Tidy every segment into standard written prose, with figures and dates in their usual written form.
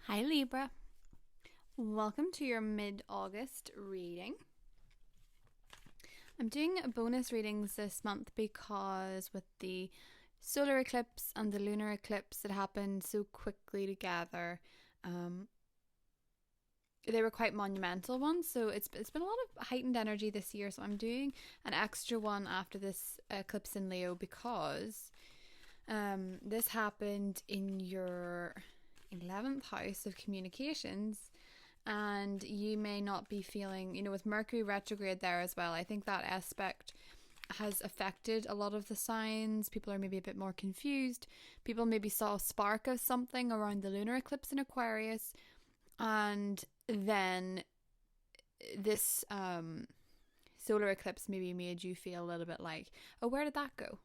Hi Libra, welcome to your mid-August reading. I'm doing bonus readings this month because with the solar eclipse and the lunar eclipse that happened so quickly together, they were quite monumental ones, so it's been a lot of heightened energy this year, so I'm doing an extra one after this eclipse in Leo because this happened in your 11th house of communications, and you may not be feeling, with Mercury retrograde there as well. I think that aspect has affected a lot of the signs. People are maybe a bit more confused. People maybe saw a spark of something around the lunar eclipse in Aquarius, and then this solar eclipse maybe made you feel a little bit like, oh, where did that go?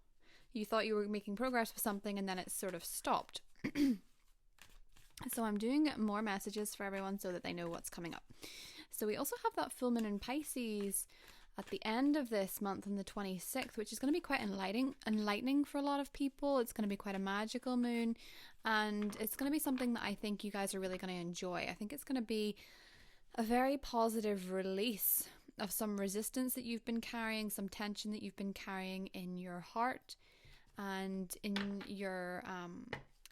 You thought you were making progress with something and then it sort of stopped. So I'm doing more messages for everyone so that they know what's coming up. So we also have that full moon in Pisces at the end of this month on the 26th, which is going to be quite enlightening for a lot of people. It's going to be quite a magical moon, and it's going to be something that I think you guys are really going to enjoy. I think it's going to be a very positive release of some resistance that you've been carrying, some tension that you've been carrying in your heart and in your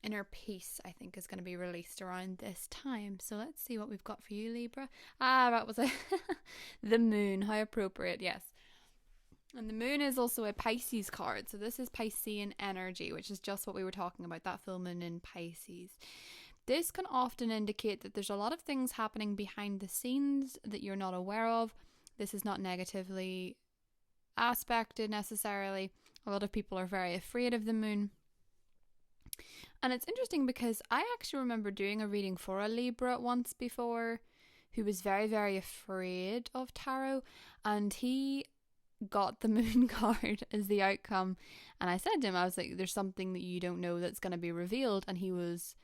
inner peace, I think, is going to be released around this time. So let's see what we've got for you, Libra. That was the moon. How appropriate, yes. And the moon is also a Pisces card. So this is Piscean energy, which is just what we were talking about, that full moon in Pisces. This can often indicate that there's a lot of things happening behind the scenes that you're not aware of. This is not negatively aspected necessarily. A lot of people are very afraid of the moon. And it's interesting because I actually remember doing a reading for a Libra once before who was very, very afraid of tarot, and he got the moon card as the outcome. And I said to him, I was like, there's something that you don't know that's going to be revealed. And he was,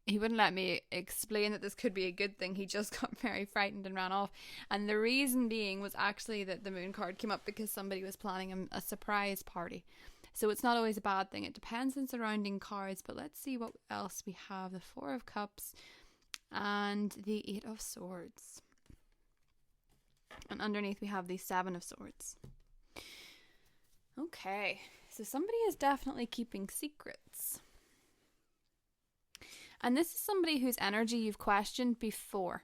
he wouldn't let me explain that this could be a good thing. He just got very frightened and ran off. And the reason being was actually that the moon card came up because somebody was planning him a surprise party. So it's not always a bad thing. It depends on surrounding cards. But let's see what else we have. The Four of Cups and the Eight of Swords. And underneath we have the Seven of Swords. Okay. So somebody is definitely keeping secrets. And this is somebody whose energy you've questioned before.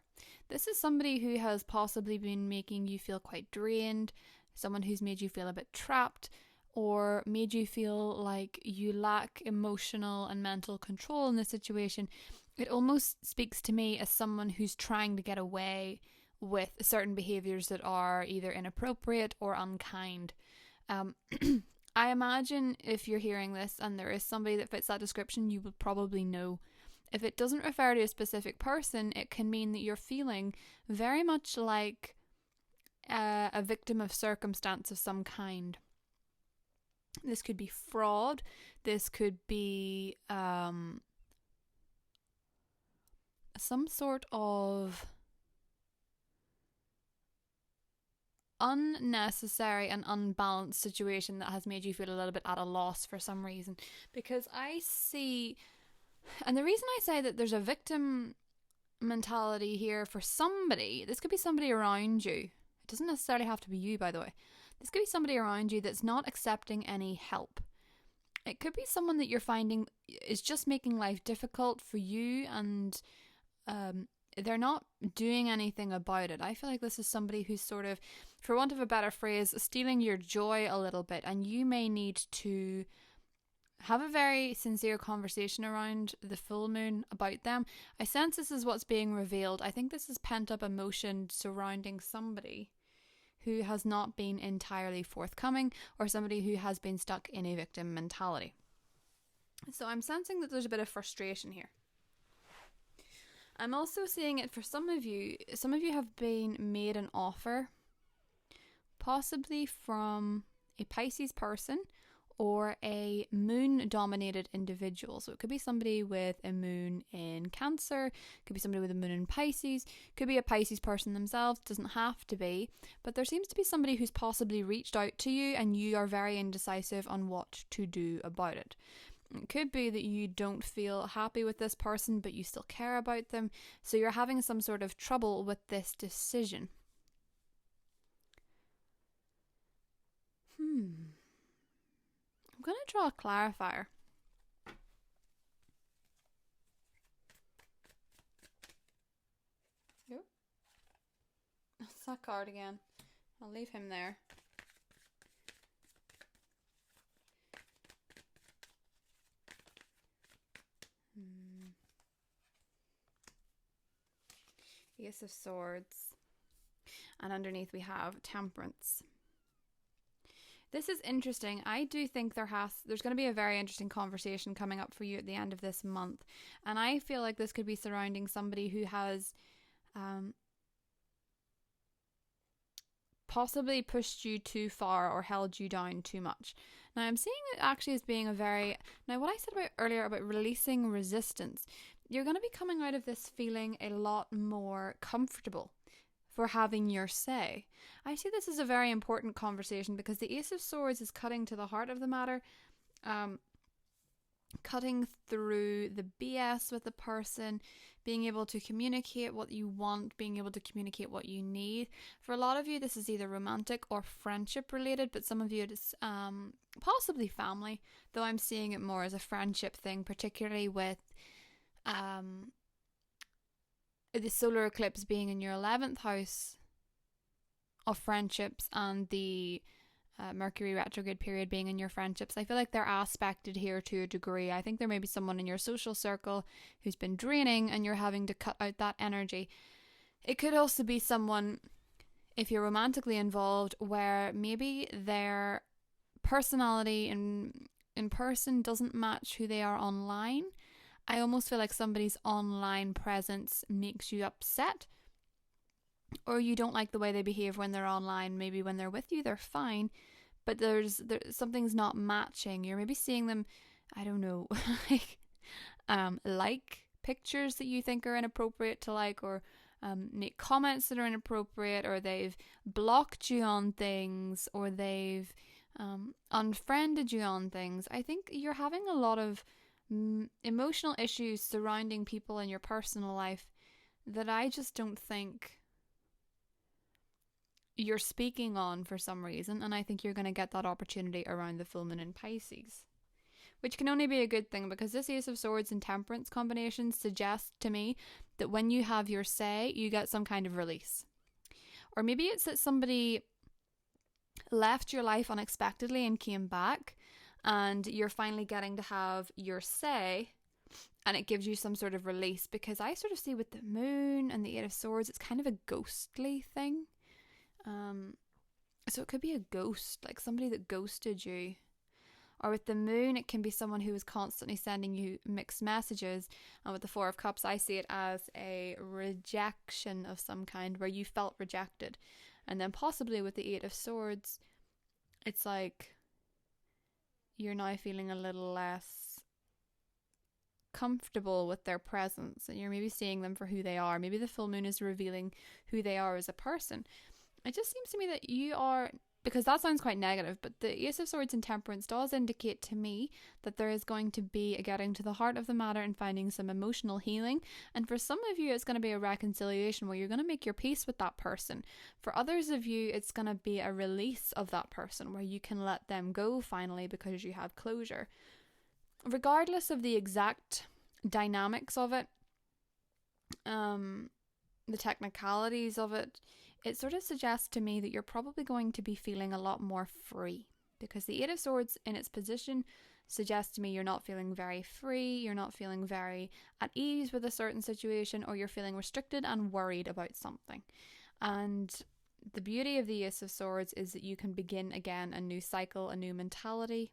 This is somebody who has possibly been making you feel quite drained. Someone who's made you feel a bit trapped, or made you feel like you lack emotional and mental control in this situation. It almost speaks to me as someone who's trying to get away with certain behaviours that are either inappropriate or unkind. I imagine if you're hearing this and there is somebody that fits that description, you would probably know. If it doesn't refer to a specific person, it can mean that you're feeling very much like a victim of circumstance of some kind. This could be fraud. This could be some sort of unnecessary and unbalanced situation that has made you feel a little bit at a loss for some reason. Because I see, and the reason I say that there's a victim mentality here for somebody, this could be somebody around you. It doesn't necessarily have to be you, by the way. This could be somebody around you that's not accepting any help. It could be someone that you're finding is just making life difficult for you, and they're not doing anything about it. I feel like this is somebody who's sort of, for want of a better phrase, stealing your joy a little bit, and you may need to have a very sincere conversation around the full moon about them. I sense this is what's being revealed. I think this is pent up emotion surrounding somebody who has not been entirely forthcoming, or somebody who has been stuck in a victim mentality. So I'm sensing that there's a bit of frustration here. I'm also seeing it for some of you. Some of you have been made an offer, possibly from a Pisces person or a moon-dominated individual. So it could be somebody with a moon in Cancer, could be somebody with a moon in Pisces, could be a Pisces person themselves, doesn't have to be. But there seems to be somebody who's possibly reached out to you and you are very indecisive on what to do about it. It could be that you don't feel happy with this person, but you still care about them. So you're having some sort of trouble with this decision. I'm going to draw a clarifier. Yep. That's that card again. I'll leave him there. Ace of Swords. And underneath we have Temperance. This is interesting. I do think there's going to be a very interesting conversation coming up for you at the end of this month. And I feel like this could be surrounding somebody who has possibly pushed you too far or held you down too much. Now I'm seeing it actually as being now what I said about earlier about releasing resistance, you're going to be coming out of this feeling a lot more comfortable for having your say. I see this as a very important conversation because the Ace of Swords is cutting to the heart of the matter, cutting through the BS with the person, being able to communicate what you want, being able to communicate what you need. For a lot of you, this is either romantic or friendship related, but some of you it's possibly family, though I'm seeing it more as a friendship thing, particularly with the solar eclipse being in your 11th house of friendships and the Mercury retrograde period being in your friendships. I feel like they're aspected here to a degree. I think there may be someone in your social circle who's been draining and you're having to cut out that energy. It could also be someone, if you're romantically involved, where maybe their personality in person doesn't match who they are online. I almost feel like somebody's online presence makes you upset, or you don't like the way they behave when they're online. Maybe when they're with you, they're fine, but there's something's not matching. You're maybe seeing them, I don't know, like pictures that you think are inappropriate to like, or make comments that are inappropriate, or they've blocked you on things, or they've unfriended you on things. I think you're having a lot of emotional issues surrounding people in your personal life that I just don't think you're speaking on for some reason, and I think you're going to get that opportunity around the full moon in Pisces, which can only be a good thing, because this Ace of Swords and Temperance combination suggests to me that when you have your say, you get some kind of release. Or maybe it's that somebody left your life unexpectedly and came back, and you're finally getting to have your say, and it gives you some sort of release. Because I sort of see with the moon and the Eight of Swords, it's kind of a ghostly thing. So it could be a ghost, like somebody that ghosted you. Or with the moon, it can be someone who is constantly sending you mixed messages. And with the Four of Cups, I see it as a rejection of some kind, where you felt rejected. And then possibly with the Eight of Swords, it's like you're now feeling a little less comfortable with their presence, and you're maybe seeing them for who they are. Maybe the full moon is revealing who they are as a person. It just seems to me that you are, because that sounds quite negative, but the Ace of Swords and Temperance does indicate to me that there is going to be a getting to the heart of the matter and finding some emotional healing. And for some of you, it's going to be a reconciliation where you're going to make your peace with that person. For others of you, it's going to be a release of that person where you can let them go finally because you have closure. Regardless of the exact dynamics of it, the technicalities of it, it sort of suggests to me that you're probably going to be feeling a lot more free, because the Eight of Swords in its position suggests to me you're not feeling very free, you're not feeling very at ease with a certain situation, or you're feeling restricted and worried about something. And the beauty of the Ace of Swords is that you can begin again a new cycle, a new mentality.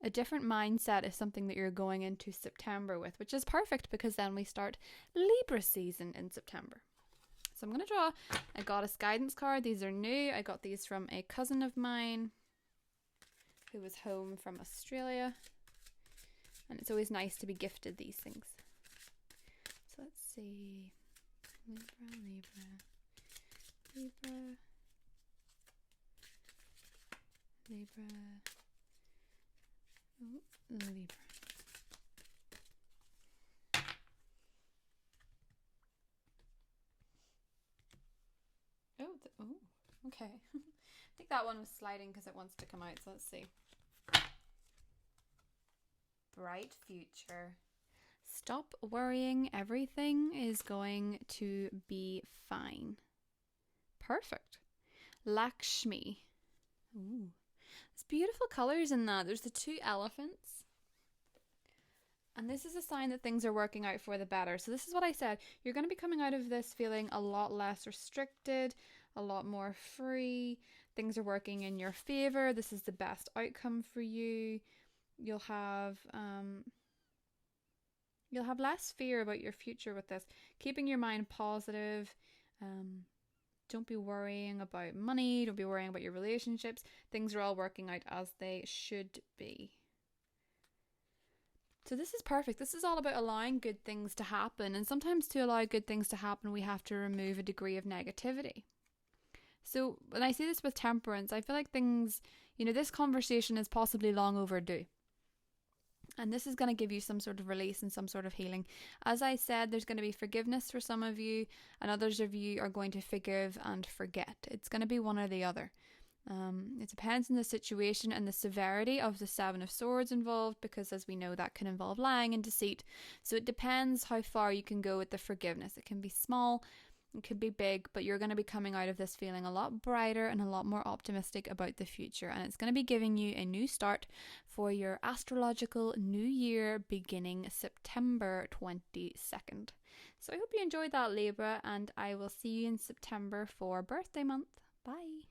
A different mindset is something that you're going into September with, which is perfect because then we start Libra season in September. So I'm going to draw a Goddess Guidance card. These are new. I got these from a cousin of mine who was home from Australia. And it's always nice to be gifted these things. So let's see. Libra, Libra, Libra. Libra. Oh, Libra. Oh, okay. I think that one was sliding because it wants to come out, so let's see. Bright future. Stop worrying. Everything is going to be fine. Perfect. Lakshmi. Ooh. There's beautiful colours in that. There's the 2 elephants. And this is a sign that things are working out for the better. So this is what I said. You're going to be coming out of this feeling a lot less restricted, a lot more free. Things are working in your favour. This is the best outcome for you. You'll have less fear about your future with this. Keeping your mind positive. Don't be worrying about money. Don't be worrying about your relationships. Things are all working out as they should be. So this is perfect. This is all about allowing good things to happen. And sometimes to allow good things to happen, we have to remove a degree of negativity. So when I say this with temperance, I feel like things, this conversation is possibly long overdue. And this is going to give you some sort of release and some sort of healing. As I said, there's going to be forgiveness for some of you, and others of you are going to forgive and forget. It's going to be one or the other. It depends on the situation and the severity of the 7 of Swords involved, because as we know, that can involve lying and deceit. So it depends how far you can go with the forgiveness. It can be small, it could be big, but you're going to be coming out of this feeling a lot brighter and a lot more optimistic about the future. And it's going to be giving you a new start for your astrological new year beginning September 22nd. So I hope you enjoyed that, Libra, and I will see you in September for birthday month. Bye.